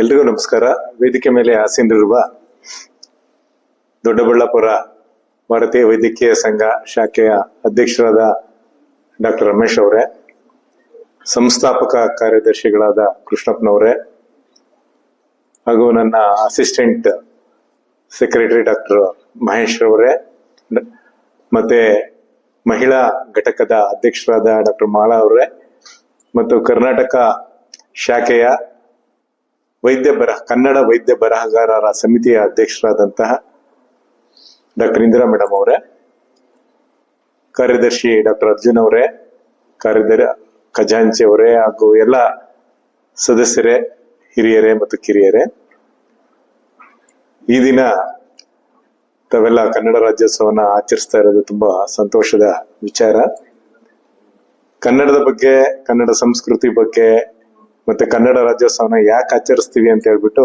ಎಲ್ರಿಗೂ ನಮಸ್ಕಾರ. ವೇದಿಕೆ ಮೇಲೆ ಆಸೀನರಿರುವ ದೊಡ್ಡಬಳ್ಳಾಪುರ ಭಾರತೀಯ ವೈದ್ಯಕೀಯ ಸಂಘ ಶಾಖೆಯ ಅಧ್ಯಕ್ಷರಾದ ಡಾಕ್ಟರ್ ರಮೇಶ್ ಅವರೇ, ಸಂಸ್ಥಾಪಕ ಕಾರ್ಯದರ್ಶಿಗಳಾದ ಕೃಷ್ಣಪ್ಪನವರೇ, ಹಾಗೂ ನನ್ನ ಅಸಿಸ್ಟೆಂಟ್ ಸೆಕ್ರೆಟರಿ ಡಾಕ್ಟರ್ ಮಹೇಶ್ ಅವರೇ, ಮತ್ತೆ ಮಹಿಳಾ ಘಟಕದ ಅಧ್ಯಕ್ಷರಾದ ಡಾಕ್ಟರ್ ಮಾಲಾ ಅವರೇ, ಮತ್ತು ಕರ್ನಾಟಕ ಶಾಖೆಯ ಕನ್ನಡ ವೈದ್ಯ ಬರಹಗಾರರ ಸಮಿತಿಯ ಅಧ್ಯಕ್ಷರಾದಂತಹ ಡಾಕ್ಟರ್ ಇಂದಿರಾ ಮೇಡಮ್ ಅವರೇ, ಕಾರ್ಯದರ್ಶಿ ಡಾಕ್ಟರ್ ಅರ್ಜುನ್ ಅವರೇ, ಖಜಾಂಚಿ ಅವರೇ, ಹಾಗೂ ಎಲ್ಲ ಸದಸ್ಯರೇ, ಹಿರಿಯರೇ ಮತ್ತು ಕಿರಿಯರೇ, ಈ ದಿನ ತಾವೆಲ್ಲ ಕನ್ನಡ ರಾಜ್ಯೋತ್ಸವನ ಆಚರಿಸ್ತಾ ಇರೋದು ತುಂಬಾ ಸಂತೋಷದ ವಿಚಾರ. ಕನ್ನಡದ ಬಗ್ಗೆ, ಕನ್ನಡ ಸಂಸ್ಕೃತಿ ಬಗ್ಗೆ, ಮತ್ತೆ ಕನ್ನಡ ರಾಜ್ಯೋತ್ಸವನ ಯಾಕೆ ಆಚರಿಸ್ತೀವಿ ಅಂತ ಹೇಳ್ಬಿಟ್ಟು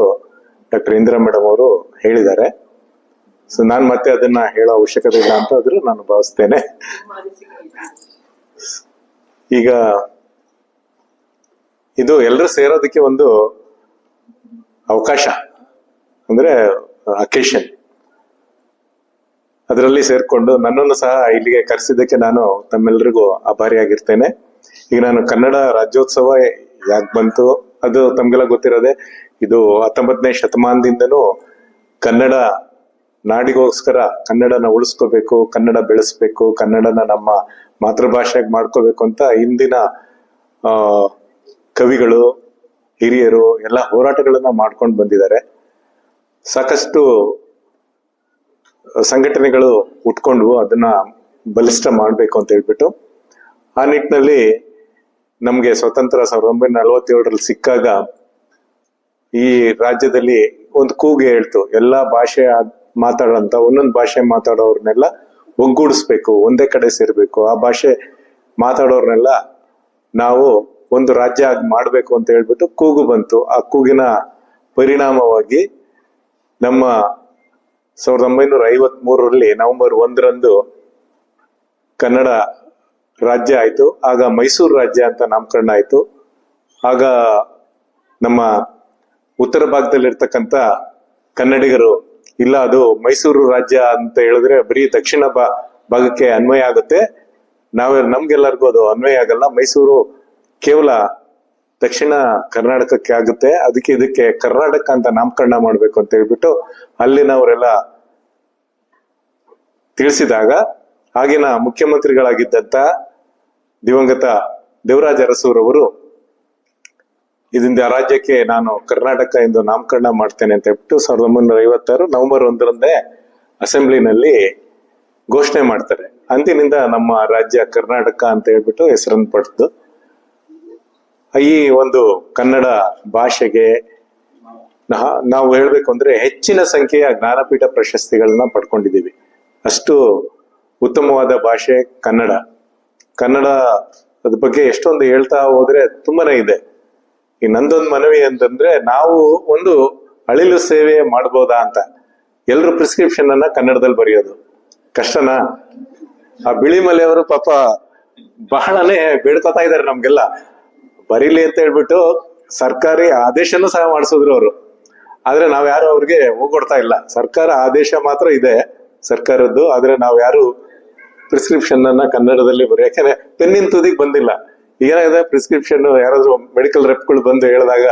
ಡಾಕ್ಟರ್ ಇಂದಿರಾ ಮೇಡಮ್ ಅವರು ಹೇಳಿದ್ದಾರೆ. ಸೊ ನಾನ್ ಮತ್ತೆ ಅದನ್ನ ಹೇಳೋ ಅವಶ್ಯಕತೆ ಇಲ್ಲ ಅಂತ ಆದ್ರೂ ನಾನು ಭಾವಿಸ್ತೇನೆ. ಈಗ ಇದು ಎಲ್ಲರೂ ಸೇರೋದಕ್ಕೆ ಒಂದು ಅವಕಾಶ, ಅಂದ್ರೆ ಅಕೇಶನ್. ಅದರಲ್ಲಿ ಸೇರ್ಕೊಂಡು ನನ್ನನ್ನು ಸಹ ಇಲ್ಲಿಗೆ ಕರೆಸಿದ್ದಕ್ಕೆ ನಾನು ತಮ್ಮೆಲ್ಲರಿಗೂ ಆಭಾರಿಯಾಗಿರ್ತೇನೆ. ಈಗ ನಾನು ಕನ್ನಡ ರಾಜ್ಯೋತ್ಸವ ಯಾಕೆ ಬಂತು ಅದು ತಮ್ಗೆಲ್ಲ ಗೊತ್ತಿರೋದೆ. ಇದು 19ನೇ ಶತಮಾನದಿಂದನೂ ಕನ್ನಡ ನಾಡಿಗೋಸ್ಕರ ಕನ್ನಡನ ಉಳಿಸ್ಕೋಬೇಕು, ಕನ್ನಡ ಬೆಳೆಸ್ಬೇಕು, ಕನ್ನಡನ ನಮ್ಮ ಮಾತೃಭಾಷೆಗೆ ಮಾಡ್ಕೋಬೇಕು ಅಂತ ಇಂದಿನ ಕವಿಗಳು, ಹಿರಿಯರು ಎಲ್ಲ ಹೋರಾಟಗಳನ್ನ ಮಾಡ್ಕೊಂಡು ಬಂದಿದ್ದಾರೆ. ಸಾಕಷ್ಟು ಸಂಘಟನೆಗಳು ಉಟ್ಕೊಂಡ್ವು ಅದನ್ನ ಬಲಿಷ್ಠ ಮಾಡ್ಬೇಕು ಅಂತ ಹೇಳ್ಬಿಟ್ಟು. ಆ ನಿಟ್ಟಿನಲ್ಲಿ ನಮ್ಗೆ ಸ್ವತಂತ್ರ 1947ರಲ್ಲಿ ಸಿಕ್ಕಾಗ ಈ ರಾಜ್ಯದಲ್ಲಿ ಒಂದು ಕೂಗೆ ಹೇಳ್ತು, ಎಲ್ಲಾ ಭಾಷೆ ಮಾತಾಡೋಂತ ಒಂದೊಂದು ಭಾಷೆ ಮಾತಾಡೋರ್ನೆಲ್ಲ ಒಗ್ಗೂಡಿಸ್ಬೇಕು, ಒಂದೇ ಕಡೆ ಸೇರ್ಬೇಕು, ಆ ಭಾಷೆ ಮಾತಾಡೋರ್ನೆಲ್ಲ ನಾವು ಒಂದು ರಾಜ್ಯ ಆಗಿ ಮಾಡ್ಬೇಕು ಅಂತ ಹೇಳ್ಬಿಟ್ಟು ಕೂಗು ಬಂತು. ಆ ಕೂಗಿನ ಪರಿಣಾಮವಾಗಿ ನಮ್ಮ 1953ರಲ್ಲಿ ನವೆಂಬರ್ 1ರಂದು ಕನ್ನಡ ರಾಜ್ಯ ಆಯ್ತು. ಆಗ ಮೈಸೂರು ರಾಜ್ಯ ಅಂತ ನಾಮಕರಣ ಆಯ್ತು. ಆಗ ನಮ್ಮ ಉತ್ತರ ಭಾಗದಲ್ಲಿರ್ತಕ್ಕಂಥ ಕನ್ನಡಿಗರು, ಇಲ್ಲ ಅದು ಮೈಸೂರು ರಾಜ್ಯ ಅಂತ ಹೇಳಿದ್ರೆ ಬರೀ ದಕ್ಷಿಣ ಭಾಗಕ್ಕೆ ಅನ್ವಯ ಆಗುತ್ತೆ, ನಮ್ಗೆಲ್ಲರಿಗೂ ಅದು ಅನ್ವಯ ಆಗಲ್ಲ, ಮೈಸೂರು ಕೇವಲ ದಕ್ಷಿಣ ಕರ್ನಾಟಕಕ್ಕೆ ಆಗುತ್ತೆ, ಅದಕ್ಕೆ ಇದಕ್ಕೆ ಕರ್ನಾಟಕ ಅಂತ ನಾಮಕರಣ ಮಾಡ್ಬೇಕು ಅಂತ ಹೇಳ್ಬಿಟ್ಟು ಅಲ್ಲಿನವರೆಲ್ಲ ತಿಳಿಸಿದಾಗ ಆಗಿನ ಮುಖ್ಯಮಂತ್ರಿಗಳಾಗಿದ್ದಂತ ದಿವಂಗತ ದೇವರಾಜ ಅರಸೂರವರು ಇದರಿಂದ ರಾಜ್ಯಕ್ಕೆ ನಾನು ಕರ್ನಾಟಕ ಎಂದು ನಾಮಕರಣ ಮಾಡ್ತೇನೆ ಅಂತ ಹೇಳ್ಬಿಟ್ಟು 1956 ನವೆಂಬರ್ 1ರಂದೇ ಅಸೆಂಬ್ಲಿನಲ್ಲಿ ಘೋಷಣೆ ಮಾಡ್ತಾರೆ. ಅಂದಿನಿಂದ ನಮ್ಮ ರಾಜ್ಯ ಕರ್ನಾಟಕ ಅಂತ ಹೇಳ್ಬಿಟ್ಟು ಹೆಸರನ್ನು ಪಡೆದು ಈ ಒಂದು ಕನ್ನಡ ಭಾಷೆಗೆ ನಾವು ಹೇಳ್ಬೇಕು ಅಂದ್ರೆ ಹೆಚ್ಚಿನ ಸಂಖ್ಯೆಯ ಜ್ಞಾನಪೀಠ ಪ್ರಶಸ್ತಿಗಳನ್ನ ಪಡ್ಕೊಂಡಿದ್ದೀವಿ. ಅಷ್ಟು ಉತ್ತಮವಾದ ಭಾಷೆ ಕನ್ನಡ. ಅದ್ರ ಬಗ್ಗೆ ಎಷ್ಟೊಂದು ಹೇಳ್ತಾ ಹೋದ್ರೆ ತುಂಬಾನೇ ಇದೆ. ಈ ನಂದೊಂದು ಮನವಿ ಅಂತಂದ್ರೆ, ನಾವು ಒಂದು ಅಳಿಲು ಸೇವೆ ಮಾಡ್ಬೋದಾ ಅಂತ. ಎಲ್ರು ಪ್ರಿಸ್ಕ್ರಿಪ್ಷನ್ ಅನ್ನ ಕನ್ನಡದಲ್ಲಿ ಬರೆಯೋದು ಕಷ್ಟನಾ? ಆ ಬಿಳಿಮಲೆಯವರು ಪಾಪ ಬಹಳನೇ ಬೇಡ್ಕೊತಾ ಇದಾರೆ ನಮ್ಗೆಲ್ಲ ಬರೀಲಿ ಅಂತ ಹೇಳ್ಬಿಟ್ಟು ಸರ್ಕಾರಿ ಆದೇಶನೂ ಸಹ ಮಾಡಿಸಿದ್ರು ಅವರು. ಆದ್ರೆ ನಾವ್ ಯಾರು ಅವ್ರಿಗೆ ಹೋಗ್ಕೊಡ್ತಾ ಇಲ್ಲ. ಸರ್ಕಾರ ಆದೇಶ ಮಾತ್ರ ಇದೆ ಸರ್ಕಾರದ್ದು, ಆದ್ರೆ ನಾವ್ ಯಾರು ಪ್ರಿಸ್ಕ್ರಿಪ್ಷನ್ ಅನ್ನ ಕನ್ನಡದಲ್ಲಿ ಯಾಕಂದ್ರೆ ಪೆನ್ನಿನ ತುದಿಗೆ ಬಂದಿಲ್ಲ. ಏನಾಗಿದೆ, ಪ್ರಿಸ್ಕ್ರಿಪ್ಷನ್ ಯಾರಾದ್ರೂ ಮೆಡಿಕಲ್ ರೆಪ್ಗಳು ಬಂದು ಹೇಳಿದಾಗ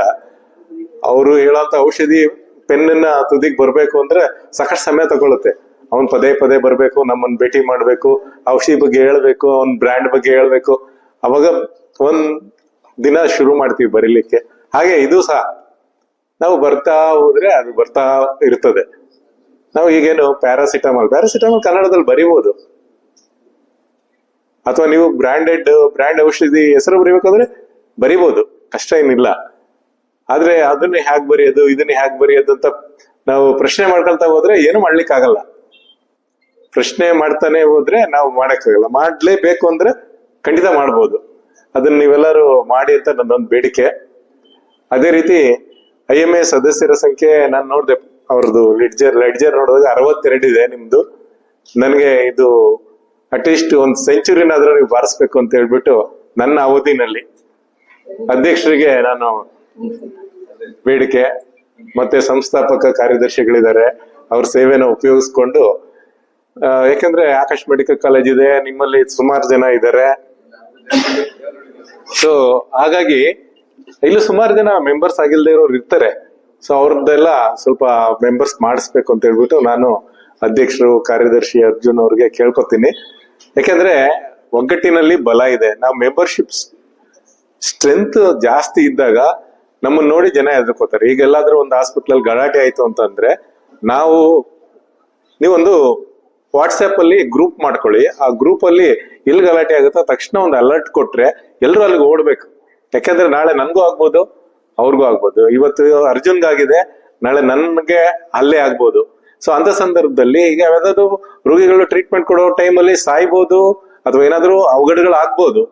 ಅವರು ಹೇಳೋಂತ ಔಷಧಿ ಪೆನ್ನ ತುದಿಗೆ ಬರ್ಬೇಕು ಅಂದ್ರೆ ಸಾಕಷ್ಟು ಸಮಯ ತಗೊಳುತ್ತೆ. ಅವ್ನ್ ಪದೇ ಪದೇ ಬರ್ಬೇಕು, ನಮ್ಮನ್ನ ಭೇಟಿ ಮಾಡ್ಬೇಕು, ಔಷಧಿ ಬಗ್ಗೆ ಹೇಳ್ಬೇಕು, ಅವ್ನ್ ಬ್ರ್ಯಾಂಡ್ ಬಗ್ಗೆ ಹೇಳ್ಬೇಕು, ಅವಾಗ ಒಂದ್ ದಿನ ಶುರು ಮಾಡ್ತೀವಿ ಬರೀಲಿಕ್ಕೆ. ಹಾಗೆ ಇದು ಸಹ ನಾವು ಬರ್ತಾ ಹೋದ್ರೆ ಅದು ಬರ್ತಾ ಇರ್ತದೆ. ನಾವು ಈಗೇನು ಪ್ಯಾರಾಸಿಟಮಾಲ್ ಕನ್ನಡದಲ್ಲಿ ಬರೀಬಹುದು, ಅಥವಾ ನೀವು ಬ್ರ್ಯಾಂಡ್ ಔಷಧಿ ಹೆಸರು ಬರೀಬೇಕಂದ್ರೆ ಬರೀಬಹುದು, ಕಷ್ಟ ಏನಿಲ್ಲ. ಆದ್ರೆ ಅದನ್ನ ಹ್ಯಾಕ್ ಬರೆಯೋದು, ಇದನ್ನ ಹ್ಯಾಕ್ ಬರೆಯೋದು ಅಂತ ನಾವು ಪ್ರಶ್ನೆ ಮಾಡ್ಕೊಳ್ತಾ ಹೋದ್ರೆ ಏನು ಮಾಡ್ಲಿಕ್ಕೆ ಆಗಲ್ಲ. ಪ್ರಶ್ನೆ ಮಾಡ್ತಾನೆ ಹೋದ್ರೆ ನಾವು ಮಾಡಕ್ಕಾಗಲ್ಲ. ಮಾಡ್ಲೇಬೇಕು ಅಂದ್ರೆ ಖಂಡಿತ ಮಾಡ್ಬೋದು. ಅದನ್ನ ನೀವೆಲ್ಲರೂ ಮಾಡಿ ಅಂತ ನನ್ನೊಂದು ಬೇಡಿಕೆ. ಅದೇ ರೀತಿ IMA ಸದಸ್ಯರ ಸಂಖ್ಯೆ ನಾನು ನೋಡ್ದೆ, ಅವ್ರದ್ದು ಲೆಡ್ಜರ್ ನೋಡಿದಾಗ 62 ಇದೆ ನಿಮ್ದು. ನನ್ಗೆ ಇದು ಅಟ್ಲೀಸ್ಟ್ ಒಂದು ಸೆಂಚುರಿನಾದ್ರೂ ನೀವು ಬಾರಿಸ್ಬೇಕು ಅಂತ ಹೇಳ್ಬಿಟ್ಟು ನನ್ನ ಅವಧಿನಲ್ಲಿ ಅಧ್ಯಕ್ಷರಿಗೆ ನಾನು ಬೇಡಿಕೆ. ಮತ್ತೆ ಸಂಸ್ಥಾಪಕ ಕಾರ್ಯದರ್ಶಿಗಳಿದ್ದಾರೆ. ಅವ್ರ ಸೇವೆನ ಉಪಯೋಗಿಸ್ಕೊಂಡು, ಯಾಕಂದ್ರೆ ಆಕಾಶ್ ಮೆಡಿಕಲ್ ಕಾಲೇಜ್ ಇದೆ, ನಿಮ್ಮಲ್ಲಿ ಸುಮಾರು ಜನ ಇದ್ದಾರೆ. ಸೊ ಹಾಗಾಗಿ ಇಲ್ಲಿ ಸುಮಾರು ಜನ ಮೆಂಬರ್ಸ್ ಆಗಿಲ್ದೇ ಇರೋರು ಇರ್ತಾರೆ. ಸೊ ಅವ್ರದ್ದೆಲ್ಲ ಸ್ವಲ್ಪ ಮೆಂಬರ್ಸ್ ಮಾಡಿಸ್ಬೇಕು ಅಂತ ಹೇಳ್ಬಿಟ್ಟು ನಾನು ಅಧ್ಯಕ್ಷರು ಕಾರ್ಯದರ್ಶಿ ಅರ್ಜುನ್ ಅವ್ರಿಗೆ ಕೇಳ್ಕೊತೀನಿ. ಯಾಕಂದ್ರೆ ಒಗ್ಗಟ್ಟಿನಲ್ಲಿ ಬಲ ಇದೆ. ನಾವು ಮೆಂಬರ್ಶಿಪ್ ಸ್ಟ್ರೆಂತ್ ಜಾಸ್ತಿ ಇದ್ದಾಗ ನಮ್ಮನ್ನ ನೋಡಿ ಜನ ಹೆದರ್ಕೋತಾರೆ. ಈಗ ಎಲ್ಲಾದ್ರೂ ಒಂದು ಹಾಸ್ಪಿಟಲ್ ಗಲಾಟೆ ಆಯ್ತು ಅಂತಂದ್ರೆ ನೀವೊಂದು ವಾಟ್ಸ್ಆಪ್ ಅಲ್ಲಿ ಗ್ರೂಪ್ ಮಾಡ್ಕೊಳ್ಳಿ. ಆ ಗ್ರೂಪ್ ಅಲ್ಲಿ ಎಲ್ಲಿ ಗಲಾಟೆ ಆಗುತ್ತೋ ತಕ್ಷಣ ಒಂದು ಅಲರ್ಟ್ ಕೊಟ್ರೆ ಎಲ್ರು ಅಲ್ಲಿಗೆ ಓಡ್ಬೇಕು. ಯಾಕಂದ್ರೆ ನಾಳೆ ನನ್ಗೂ ಆಗ್ಬೋದು, ಅವ್ರಿಗೂ ಆಗ್ಬೋದು. ಇವತ್ತು ಅರ್ಜುನ್ಗಾಗಿದೆ, ನಾಳೆ ನನ್ಗೆ ಅಲ್ಲೇ ಆಗ್ಬೋದು. ಸೊ ಅಂತ ಸಂದರ್ಭದಲ್ಲಿ ಈಗ ಯಾವ್ದಾದ್ರು ರೋಗಿಗಳು ಟ್ರೀಟ್ಮೆಂಟ್ ಕೊಡೋ ಟೈಮಲ್ಲಿ ಸಾಯ್ಬೋದು ಅಥವಾ ಏನಾದ್ರು ಅವಘಡಗಳು ಆಗ್ಬೋದು.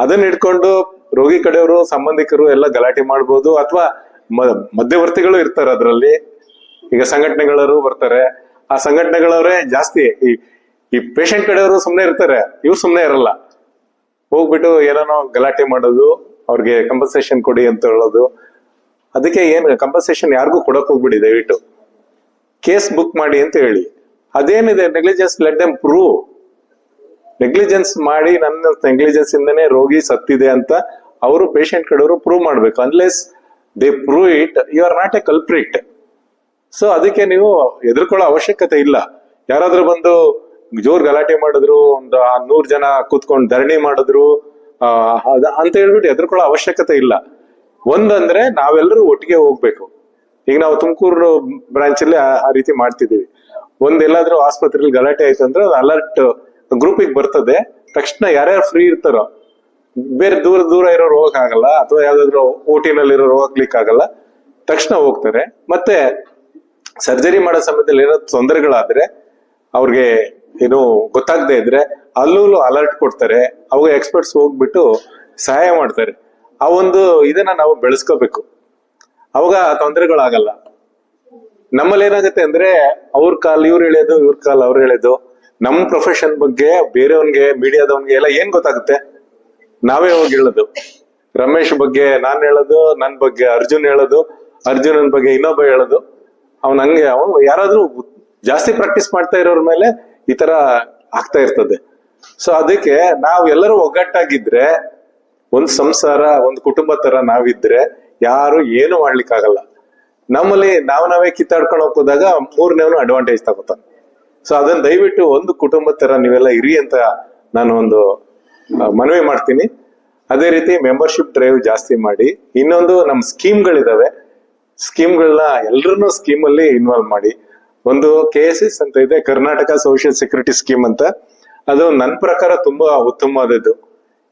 ಅದನ್ನ ಇಟ್ಕೊಂಡು ರೋಗಿ ಕಡೆಯವರು ಸಂಬಂಧಿಕರು ಎಲ್ಲ ಗಲಾಟೆ ಮಾಡ್ಬೋದು. ಅಥವಾ ಮಧ್ಯವರ್ತಿಗಳು ಇರ್ತಾರೆ ಅದ್ರಲ್ಲಿ. ಈಗ ಸಂಘಟನೆಗಳವರು ಬರ್ತಾರೆ, ಆ ಸಂಘಟನೆಗಳವರೇ ಜಾಸ್ತಿ. ಈ ಪೇಷಂಟ್ ಕಡೆಯವರು ಸುಮ್ನೆ ಇರ್ತಾರೆ, ಇವ್ರು ಸುಮ್ನೆ ಇರಲ್ಲ. ಹೋಗ್ಬಿಟ್ಟು ಏನೇನೋ ಗಲಾಟೆ ಮಾಡೋದು, ಅವ್ರಿಗೆ ಕಂಪನ್ಸೇಷನ್ ಕೊಡಿ ಅಂತ ಹೇಳೋದು. ಅದಕ್ಕೆ ಏನ್ ಕಂಪನ್ಸೇಷನ್ ಯಾರಿಗೂ ಕೊಡಕ್ ಹೋಗ್ಬಿಡಿ, ದಯವಿಟ್ಟು ಕೇಸ್ ಬುಕ್ ಮಾಡಿ ಅಂತ ಹೇಳಿ. ಅದೇನಿದೆ negligence, let them prove. Negligence ಮಾಡಿ ನನ್ನ ನೆಗ್ಲಿಜೆನ್ಸ್ ಇಂದನೇ ರೋಗಿ ಸತ್ತಿದೆ ಅಂತ ಅವರು ಪೇಷಂಟ್ ಕಡೆಯವರು ಪ್ರೂವ್ ಮಾಡ್ಬೇಕು. Unless they prove it, you are not a culprit. So ಅದಕ್ಕೆ ನೀವು ಹೆದರ್ಕೊಳ್ಳೋ ಅವಶ್ಯಕತೆ ಇಲ್ಲ. ಯಾರಾದ್ರೂ ಬಂದು ಜೋರ್ ಗಲಾಟೆ ಮಾಡಿದ್ರು, ಒಂದು 100 ಜನ ಕೂತ್ಕೊಂಡು ಧರಣಿ ಮಾಡಿದ್ರು ಅಂತ ಹೇಳ್ಬಿಟ್ಟು ಹೆದರ್ಕೊಳ್ಳೋ ಅವಶ್ಯಕತೆ ಇಲ್ಲ. ಒಂದಂದ್ರೆ ನಾವೆಲ್ಲರೂ ಒಟ್ಟಿಗೆ ಹೋಗ್ಬೇಕು. ಈಗ ನಾವು ತುಮಕೂರು ಬ್ರಾಂಚ್ ಅಲ್ಲಿ ಆ ರೀತಿ ಮಾಡ್ತಿದೀವಿ. ಎಲ್ಲಾದ್ರೂ ಆಸ್ಪತ್ರೆಯಲ್ಲಿ ಗಲಾಟೆ ಆಯ್ತು ಅಂದ್ರೆ ಅಲರ್ಟ್ ಗ್ರೂಪಿಗೆ ಬರ್ತದೆ. ತಕ್ಷಣ ಯಾರ್ಯಾರು ಫ್ರೀ ಇರ್ತಾರೋ, ಬೇರೆ ದೂರ ದೂರ ಇರೋರು ಹೋಗಕ್ ಆಗಲ್ಲ, ಅಥವಾ ಯಾವ್ದಾದ್ರು ಓಟಿನಲ್ಲಿರೋರು ಹೋಗ್ಲಿಕ್ಕೆ ಆಗಲ್ಲ, ತಕ್ಷಣ ಹೋಗ್ತಾರೆ. ಮತ್ತೆ ಸರ್ಜರಿ ಮಾಡೋ ಸಮಯದಲ್ಲಿ ಏನೋ ತೊಂದರೆಗಳಾದ್ರೆ ಅವ್ರಿಗೆ ಏನು ಗೊತ್ತಾಗದೆ ಇದ್ರೆ ಅಲ್ಲೂ ಅಲರ್ಟ್ ಕೊಡ್ತಾರೆ. ಅವಾಗ ಎಕ್ಸ್ಪರ್ಟ್ಸ್ ಹೋಗ್ಬಿಟ್ಟು ಸಹಾಯ ಮಾಡ್ತಾರೆ. ಆ ಒಂದು ಇದನ್ನ ನಾವು ಬೆಳೆಸ್ಕೋಬೇಕು. ಅವಾಗ ತೊಂದರೆಗಳಾಗಲ್ಲ. ನಮ್ಮಲ್ಲಿ ಏನಾಗುತ್ತೆ ಅಂದ್ರೆ ಅವ್ರ ಕಾಲ್ ಇವ್ರು ಎಳೆಯೋದು, ಇವ್ರ ಕಾಲ್ ಅವ್ರು ಎಳೆಯೋದು. ನಮ್ ಪ್ರೊಫೆಷನ್ ಬಗ್ಗೆ ಬೇರೆಯವ್ನಿಗೆ, ಮೀಡಿಯಾದವನ್ಗೆ ಎಲ್ಲ ಏನ್ ಗೊತ್ತಾಗುತ್ತೆ? ನಾವೇ ಹೋಗಿ ಹೇಳೋದು. ರಮೇಶ್ ಬಗ್ಗೆ ನಾನ್ ಹೇಳೋದು, ನನ್ ಬಗ್ಗೆ ಅರ್ಜುನ್ ಹೇಳೋದು, ಅರ್ಜುನನ್ ಬಗ್ಗೆ ಇನ್ನೊಬ್ಬ ಹೇಳೋದು. ಅವನು ಯಾರಾದ್ರೂ ಜಾಸ್ತಿ ಪ್ರಾಕ್ಟೀಸ್ ಮಾಡ್ತಾ ಇರೋರ್ ಮೇಲೆ ಈ ತರ ಆಗ್ತಾ ಇರ್ತದೆ. ಸೊ ಅದಕ್ಕೆ ನಾವ್ ಎಲ್ಲರೂ ಒಗ್ಗಟ್ಟಾಗಿದ್ರೆ, ಒಂದ್ ಸಂಸಾರ, ಒಂದು ಕುಟುಂಬ ತರ ನಾವಿದ್ರೆ ಯಾರು ಏನು ಮಾಡ್ಲಿಕ್ಕಾಗಲ್ಲ. ನಮ್ಮಲ್ಲಿ ನಾವೇ ಕಿತ್ತಾಡ್ಕೊಂಡು ಹೋಗೋದಾಗ 3ನೇವನು ಅಡ್ವಾಂಟೇಜ್ ತಗೋತಾನೆ. ಸೊ ಅದನ್ನ ದಯವಿಟ್ಟು ಒಂದು ಕುಟುಂಬ ತರ ನೀವೆಲ್ಲ ಇರಿ ಅಂತ ನಾನು ಒಂದು ಮನವಿ ಮಾಡ್ತೀನಿ. ಅದೇ ರೀತಿ ಮೆಂಬರ್ಶಿಪ್ ಡ್ರೈವ್ ಜಾಸ್ತಿ ಮಾಡಿ. ಇನ್ನೊಂದು ನಮ್ ಸ್ಕೀಮ್ಗಳಿದಾವೆ, ಸ್ಕೀಮ್ಗಳನ್ನ ಎಲ್ರನ್ನೂ ಸ್ಕೀಮ್ ಅಲ್ಲಿ ಇನ್ವಾಲ್ವ್ ಮಾಡಿ. ಒಂದು KSS ಅಂತ ಇದೆ, ಕರ್ನಾಟಕ ಸೋಷಿಯಲ್ ಸೆಕ್ಯೂರಿಟಿ ಸ್ಕೀಮ್ ಅಂತ. ಅದು ನನ್ನ ಪ್ರಕಾರ ತುಂಬಾ ಉತ್ತಮವಾದದ್ದು.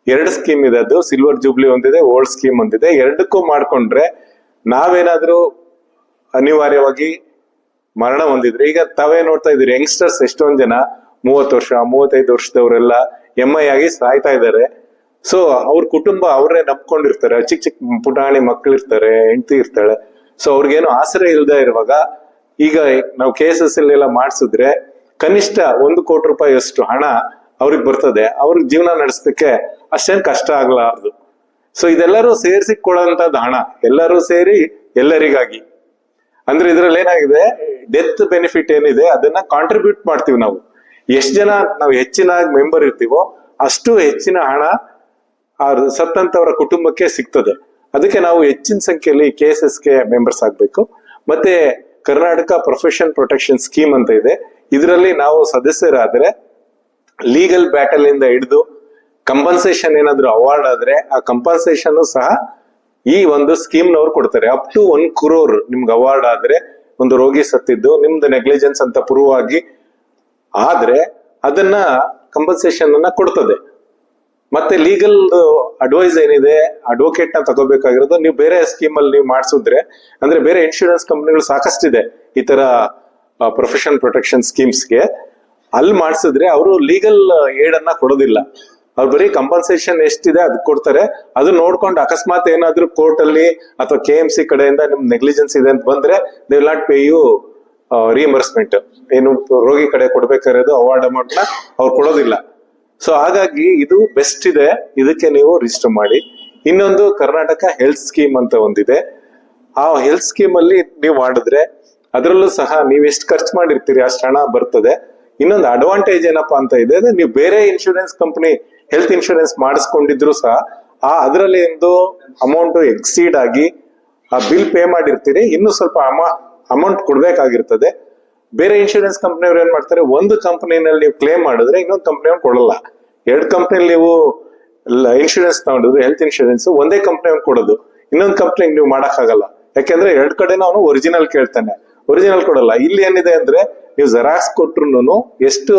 2 ಸ್ಕೀಮ್ ಇದೆ. ಅದು ಸಿಲ್ವರ್ ಜೂಬ್ಲಿ ಒಂದಿದೆ, ಓಲ್ಡ್ ಸ್ಕೀಮ್ ಒಂದಿದೆ. ಎರಡಕ್ಕೂ ಮಾಡ್ಕೊಂಡ್ರೆ ನಾವೇನಾದ್ರೂ ಅನಿವಾರ್ಯವಾಗಿ ಮರಣ ಹೊಂದಿದ್ರೆ, ಈಗ ತಾವೇ ನೋಡ್ತಾ ಇದೀರಿ ಯಂಗ್ಸ್ಟರ್ಸ್ ಎಷ್ಟೊಂದ್ ಜನ 30 ವರ್ಷ 35 ವರ್ಷದವರೆಲ್ಲ MI ಆಗಿ ಸಾಯ್ತಾ ಇದ್ದಾರೆ. ಸೊ ಅವ್ರ ಕುಟುಂಬ ಅವ್ರನ್ನೇ ನಂಬ್ಕೊಂಡಿರ್ತಾರೆ. ಚಿಕ್ಕ ಚಿಕ್ಕ ಪುಟಾಣಿ ಮಕ್ಳಿರ್ತಾರೆ, ಹೆಂಡತಿ ಇರ್ತಾಳೆ. ಸೊ ಅವ್ರಿಗೇನು ಆಸರೆ ಇಲ್ದೇ ಇರುವಾಗ ಈಗ ನಾವು KSS ಎಲ್ಲ ಮಾಡ್ಸಿದ್ರೆ ಕನಿಷ್ಠ 1 ಕೋಟಿ ರೂಪಾಯಿ ಅಷ್ಟು ಹಣ ಅವ್ರಿಗೆ ಬರ್ತದೆ. ಅವ್ರಿಗೆ ಜೀವನ ನಡೆಸೋದಕ್ಕೆ ಅಷ್ಟೇನ್ ಕಷ್ಟ ಆಗ್ಲಾರ್ದು. ಸೊ ಇದೆಲ್ಲರೂ ಸೇರಿಸಿ ಕೊಡೋಂಥದ್ದು ಹಣ, ಎಲ್ಲರೂ ಸೇರಿ ಎಲ್ಲರಿಗಾಗಿ. ಅಂದ್ರೆ ಇದ್ರಲ್ಲಿ ಏನಾಗಿದೆ, ಡೆತ್ ಬೆನಿಫಿಟ್ ಏನಿದೆ ಅದನ್ನ ಕಾಂಟ್ರಿಬ್ಯೂಟ್ ಮಾಡ್ತೀವಿ ನಾವು. ಎಷ್ಟು ಜನ ನಾವು ಹೆಚ್ಚಿನ ಮೆಂಬರ್ ಇರ್ತೀವೋ ಅಷ್ಟು ಹೆಚ್ಚಿನ ಹಣ ಆ ಸತ್ತಂತವರ ಕುಟುಂಬಕ್ಕೆ ಸಿಗ್ತದೆ. ಅದಕ್ಕೆ ನಾವು ಹೆಚ್ಚಿನ ಸಂಖ್ಯೆಯಲ್ಲಿ KSSಗೆ ಮೆಂಬರ್ಸ್ ಆಗ್ಬೇಕು. ಮತ್ತೆ ಕರ್ನಾಟಕ ಪ್ರೊಫೆಷನ್ ಪ್ರೊಟೆಕ್ಷನ್ ಸ್ಕೀಮ್ ಅಂತ ಇದೆ. ಇದರಲ್ಲಿ ನಾವು ಸದಸ್ಯರಾದ್ರೆ ಲೀಗಲ್ ಬ್ಯಾಟಲ್ ಇಂದ ಹಿಡಿದು ಕಂಪನ್ಸೇಷನ್ ಏನಾದ್ರು ಅವಾರ್ಡ್ ಆದ್ರೆ ಆ ಕಂಪನ್ಸೇಷನ್ ಸಹ ಈ ಒಂದು ಸ್ಕೀಮ್ ನವರು ಕೊಡ್ತಾರೆ. ಅಪ್ ಟು 1 crore ನಿಮ್ಗೆ ಅವಾರ್ಡ್ ಆದ್ರೆ, ಒಂದು ರೋಗಿ ಸತ್ತಿದ್ದು ನಿಮ್ದು ನೆಗ್ಲಿಜೆನ್ಸ್ ಅಂತ ಪ್ರೂವ್ ಆಗಿ ಆದ್ರೆ ಅದನ್ನ ಕಂಪನ್ಸೇಷನ್ ಅನ್ನ ಕೊಡ್ತದೆ. ಮತ್ತೆ ಲೀಗಲ್ ಅಡ್ವೈಸ್ ಏನಿದೆ, ಅಡ್ವೊಕೇಟ್ ನ ತಗೋಬೇಕಾಗಿರೋದು. ನೀವು ಬೇರೆ ಸ್ಕೀಮ್ ಅಲ್ಲಿ ನೀವು ಮಾಡಿಸಿದ್ರೆ, ಅಂದ್ರೆ ಬೇರೆ ಇನ್ಶೂರೆನ್ಸ್ ಕಂಪನಿಗಳು ಸಾಕಷ್ಟಿದೆ ಈ ತರ ಪ್ರೊಫೆಷನ್ ಪ್ರೊಟೆಕ್ಷನ್ ಸ್ಕೀಮ್ಸ್ಗೆ. ಅಲ್ಲಿ ಮಾಡಿಸಿದ್ರೆ ಅವರು ಲೀಗಲ್ ಏಡ್ ಅನ್ನ ಕೊಡೋದಿಲ್ಲ. ಅವ್ರು ಬರೀ ಕಂಪನ್ಸೇಷನ್ ಎಷ್ಟಿದೆ ಅದ್ ಕೊಡ್ತಾರೆ. ಅದು ನೋಡ್ಕೊಂಡು ಅಕಸ್ಮಾತ್ ಏನಾದ್ರೂ ಕೋರ್ಟ್ ಅಲ್ಲಿ ಅಥವಾ KMC ಕಡೆಯಿಂದ ನಿಮ್ ನೆಗ್ಲಿಜೆನ್ಸ್ ಇದೆ ಅಂತ ಬಂದ್ರೆ they will not pay you reimbursement. ಏನು ರೋಗಿ ಕಡೆ ಕೊಡ್ಬೇಕಾಗಿರೋದು ಅವಾರ್ಡ್ ಅಮೌಂಟ್ ನ ಅವ್ರು ಕೊಡೋದಿಲ್ಲ. ಸೊ ಹಾಗಾಗಿ ಇದು ಬೆಸ್ಟ್ ಇದೆ, ಇದಕ್ಕೆ ನೀವು ರಿಜಿಸ್ಟರ್ ಮಾಡಿ. ಇನ್ನೊಂದು ಕರ್ನಾಟಕ ಹೆಲ್ತ್ ಸ್ಕೀಮ್ ಅಂತ ಒಂದಿದೆ. ಆ ಹೆಲ್ತ್ ಸ್ಕೀಮ್ ಅಲ್ಲಿ ನೀವು ಮಾಡಿದ್ರೆ ಅದರಲ್ಲೂ ಸಹ ನೀವು ಎಷ್ಟು ಖರ್ಚು ಮಾಡಿರ್ತೀರಿ ಅಷ್ಟು ಹಣ ಬರ್ತದೆ. ಇನ್ನೊಂದು ಅಡ್ವಾಂಟೇಜ್ ಏನಪ್ಪಾ ಅಂತ ಇದೆ, ನೀವು ಬೇರೆ ಇನ್ಶೂರೆನ್ಸ್ ಕಂಪನಿ ಹೆಲ್ತ್ ಇನ್ಶೂರೆನ್ಸ್ ಮಾಡಿಸ್ಕೊಂಡಿದ್ರು ಸಹ ಅದರಲ್ಲಿ ಒಂದು ಅಮೌಂಟ್ ಎಕ್ಸೀಡ್ ಆಗಿ ಆ ಬಿಲ್ ಪೇ ಮಾಡಿರ್ತೀರಿ, ಇನ್ನು ಸ್ವಲ್ಪ ಅಮೌಂಟ್ ಕೊಡ್ಬೇಕಾಗಿರ್ತದೆ. ಬೇರೆ ಇನ್ಶೂರೆನ್ಸ್ ಕಂಪನಿಯವ್ರು ಏನ್ ಮಾಡ್ತಾರೆ, ಒಂದು ಕಂಪನಿನಲ್ಲಿ ನೀವು ಕ್ಲೇಮ್ ಮಾಡಿದ್ರೆ ಇನ್ನೊಂದು ಕಂಪನಿಯವ್ರು ಕೊಡಲ್ಲ. ಎರಡು ಕಂಪನಿಯಲ್ಲಿ ನೀವು ಇನ್ಶೂರೆನ್ಸ್ ತಗೊಂಡಿದ್ರೆ ಹೆಲ್ತ್ ಇನ್ಶೂರೆನ್ಸ್ ಒಂದೇ ಕಂಪನಿ ಕೊಡೋದು, ಇನ್ನೊಂದು ಕಂಪನಿ ನೀವು ಮಾಡಕ್ಕಾಗಲ್ಲ. ಯಾಕೆಂದ್ರೆ ಎರಡ್ ಕಡೆನೂ ಅವನು ಒರಿಜಿನಲ್ ಕೇಳ್ತಾನೆ, ಒರಿಜಿನಲ್ ಕೊಡಲ್ಲ. ಇಲ್ಲಿ ಏನಿದೆ ಅಂದ್ರೆ ನೀವು ಜೆರಾಕ್ಸ್ ಕೊಟ್ರು ಎಷ್ಟು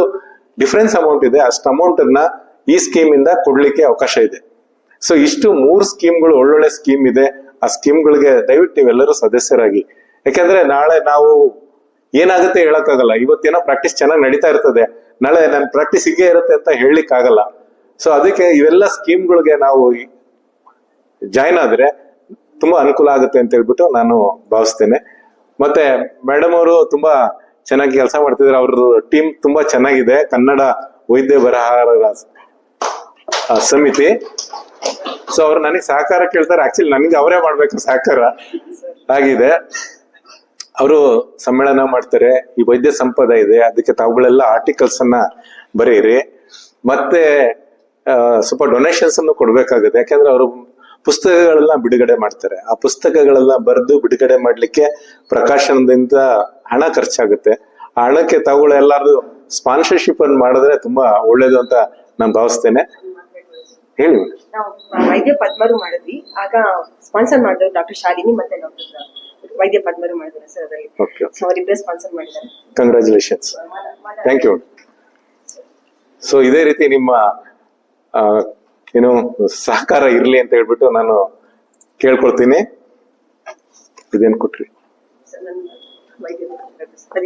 ಡಿಫರೆನ್ಸ್ ಅಮೌಂಟ್ ಇದೆ ಅಷ್ಟು ಅಮೌಂಟ್ ಅನ್ನ ಈ ಸ್ಕೀಮ್ ಇಂದ ಕೊಡ್ಲಿಕ್ಕೆ ಅವಕಾಶ ಇದೆ. ಸೊ ಇಷ್ಟು 3 ಸ್ಕೀಮ್ಗಳು ಒಳ್ಳೊಳ್ಳೆ ಸ್ಕೀಮ್ ಇದೆ. ಆ ಸ್ಕೀಮ್ಗಳಿಗೆ ದಯವಿಟ್ಟು ನೀವೆಲ್ಲರೂ ಸದಸ್ಯರಾಗಿ. ಯಾಕೆಂದ್ರೆ ನಾಳೆ ನಾವು ಏನಾಗುತ್ತೆ ಹೇಳಕ್ಕಾಗಲ್ಲ. ಇವತ್ತೇನೋ ಪ್ರಾಕ್ಟೀಸ್ ಚೆನ್ನಾಗಿ ನಡೀತಾ ಇರ್ತದೆ, ನಾಳೆ ನನ್ನ ಪ್ರಾಕ್ಟೀಸ್ ಹೀಗೆ ಇರುತ್ತೆ ಅಂತ ಹೇಳಲಿಕ್ಕೆ ಆಗಲ್ಲ. ಸೊ ಅದಕ್ಕೆ ಇವೆಲ್ಲ ಸ್ಕೀಮ್ಗಳಿಗೆ ನಾವು ಜಾಯ್ನ್ ಆದ್ರೆ ತುಂಬಾ ಅನುಕೂಲ ಆಗುತ್ತೆ ಅಂತ ಹೇಳ್ಬಿಟ್ಟು ನಾನು ಭಾವಿಸ್ತೇನೆ. ಮತ್ತೆ ಮೇಡಮ್ ಅವರು ತುಂಬಾ ಚೆನ್ನಾಗಿ ಕೆಲಸ ಮಾಡ್ತಿದ್ದಾರೆ. ಅವ್ರ ಟೀಮ್ ತುಂಬಾ ಚೆನ್ನಾಗಿದೆ. ಕನ್ನಡ ವೈದ್ಯ ಬರಹಗಾರರ ಸಮಿತಿ. ಸೊ ಅವ್ರು ನನಗೆ ಸಹಕಾರ ಕೇಳ್ತಾರೆ. ಆಕ್ಚುಲಿ ನನಗೆ ಅವರೇ ಮಾಡ್ಬೇಕು ಸಹಕಾರ ಆಗಿದೆ. ಅವರು ಸಮ್ಮೇಳನ ಮಾಡ್ತಾರೆ, ಈ ವೈದ್ಯ ಸಂಪದ ಇದೆ, ಅದಕ್ಕೆ ತಾವುಗಳೆಲ್ಲ ಆರ್ಟಿಕಲ್ಸ್ ಅನ್ನ ಬರೆಯಿರಿ. ಮತ್ತೆ ಸ್ವಲ್ಪ ಡೊನೇಷನ್ಸ್ ಅನ್ನು ಕೊಡ್ಬೇಕಾಗುತ್ತೆ. ಯಾಕಂದ್ರೆ ಅವರು ಪುಸ್ತಕಗಳನ್ನ ಬಿಡುಗಡೆ ಮಾಡ್ತಾರೆ. ಆ ಪುಸ್ತಕಗಳನ್ನ ಬರೆದು ಬಿಡುಗಡೆ ಮಾಡ್ಲಿಕ್ಕೆ ಪ್ರಕಾಶನದಿಂದ ಹಣ ಖರ್ಚಾಗುತ್ತೆ. ಆ ಹಣಕ್ಕೆ ತಾವುಗಳು ಎಲ್ಲಾರು ಸ್ಪಾನ್ಸರ್ಶಿಪ್ ಅನ್ನು ಮಾಡಿದ್ರೆ ತುಂಬಾ ಒಳ್ಳೇದು ಅಂತ ನಾನು ಭಾವಿಸ್ತೇನೆ. ಹೇಳಿ. ನಾವು ವೈದ್ಯ ಪದ್ಮರು ಮಾಡಿದ್ವಿ, ಆಗ ಸ್ಪಾನ್ಸರ್ ಮಾಡಿದ್ರು ಡಾಕ್ಟರ್ ಶಾಲಿನಿ ಮತ್ತೆ ಡಾಕ್ಟರ್ ವೈದ್ಯ ಪದ್ಮರು ಮಾಡಿದ್ರು ಸರ್. ಅದರಲ್ಲಿ ಅವರಿಬ್ಬರೇ ಸ್ಪಾನ್ಸರ್ ಮಾಡಿದ್ದಾರೆ. Congratulations, thank you. ಸೊ ಇದೇ ರೀತಿ ನಿಮ್ಮ ಏನು ಸಹಕಾರ ಇರ್ಲಿ ಅಂತ ಹೇಳ್ಬಿಟ್ಟು ನಾನು ಕೇಳ್ಕೊಳ್ತೀನಿ. ಇದೇನ್ ಕೊಟ್ರಿ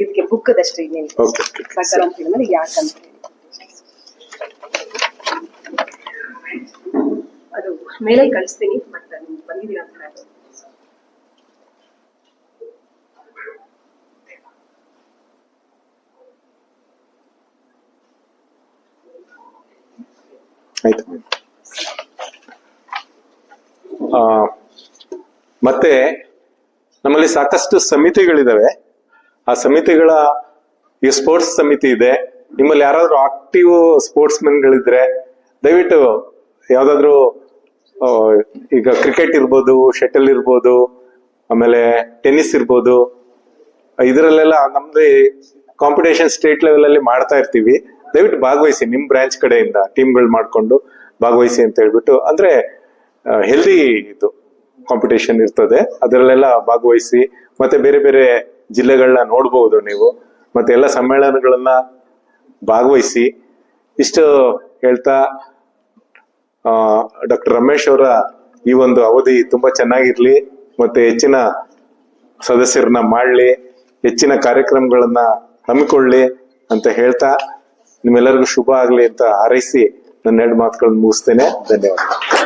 ಇದಕ್ಕೆ ಬುಕ್ ಅದಷ್ಟೇ, ಇನ್ನೇನು ಸಹಕಾರ ಅಂತ ಹೇಳಿದ್ರೆ ಯಾಕಂತ ಅದು ಮೇಲೆ ಕಳಿಸ್ತೀನಿ. ಮತ್ತೆ ಬಂದಿದ್ದೀರಾ ಅಂತ ಆಯ್ತು. ಮತ್ತೆ ನಮ್ಮಲ್ಲಿ ಸಾಕಷ್ಟು ಸಮಿತಿಗಳಿದಾವೆ. ಆ ಸಮಿತಿಗಳ ಈ ಸ್ಪೋರ್ಟ್ಸ್ ಸಮಿತಿ ಇದೆ. ನಿಮ್ಮಲ್ಲಿ ಯಾರಾದ್ರೂ ಆಕ್ಟಿವ್ ಸ್ಪೋರ್ಟ್ಸ್ ಮೆನ್ಗಳಿದ್ರೆ ದಯವಿಟ್ಟು ಯಾವ್ದಾದ್ರು ಈಗ ಕ್ರಿಕೆಟ್ ಇರ್ಬೋದು, ಶಟಲ್ ಇರ್ಬೋದು, ಆಮೇಲೆ ಟೆನ್ನಿಸ್ ಇರ್ಬೋದು, ಇದರಲ್ಲೆಲ್ಲ ನಮ್ದು ಕಾಂಪಿಟೇಷನ್ ಸ್ಟೇಟ್ ಲೆವೆಲ್ ಅಲ್ಲಿ ಮಾಡ್ತಾ ಇರ್ತೀವಿ. ದಯವಿಟ್ಟು ಭಾಗವಹಿಸಿ, ನಿಮ್ ಬ್ರಾಂಚ್ ಕಡೆಯಿಂದ ಟೀಮ್ಗಳು ಮಾಡ್ಕೊಂಡು ಭಾಗವಹಿಸಿ ಅಂತ ಹೇಳ್ಬಿಟ್ಟು. ಅಂದ್ರೆ ಹೆಲ್ದಿ ಇದು ಕಾಂಪಿಟೇಷನ್ ಇರ್ತದೆ, ಅದರಲ್ಲೆಲ್ಲ ಭಾಗವಹಿಸಿ. ಮತ್ತೆ ಬೇರೆ ಬೇರೆ ಜಿಲ್ಲೆಗಳನ್ನ ನೋಡ್ಬಹುದು ನೀವು. ಮತ್ತೆ ಎಲ್ಲ ಸಮ್ಮೇಳನಗಳನ್ನ ಭಾಗವಹಿಸಿ. ಇಷ್ಟು ಹೇಳ್ತಾ ಡಾಕ್ಟರ್ ರಮೇಶ್ ಅವರ ಈ ಒಂದು ಅವಧಿ ತುಂಬಾ ಚೆನ್ನಾಗಿರ್ಲಿ, ಮತ್ತೆ ಹೆಚ್ಚಿನ ಸದಸ್ಯರನ್ನ ಮಾಡ್ಲಿ, ಹೆಚ್ಚಿನ ಕಾರ್ಯಕ್ರಮಗಳನ್ನ ಹಮ್ಮಿಕೊಳ್ಳಿ ಅಂತ ಹೇಳ್ತಾ ನಿಮ್ಮೆಲ್ಲರಿಗೂ ಶುಭ ಆಗ್ಲಿ ಅಂತ ಹಾರೈಸಿ ನನ್ನ 2 ಮಾತುಗಳನ್ನು ಮುಗಿಸ್ತೇನೆ. ಧನ್ಯವಾದ.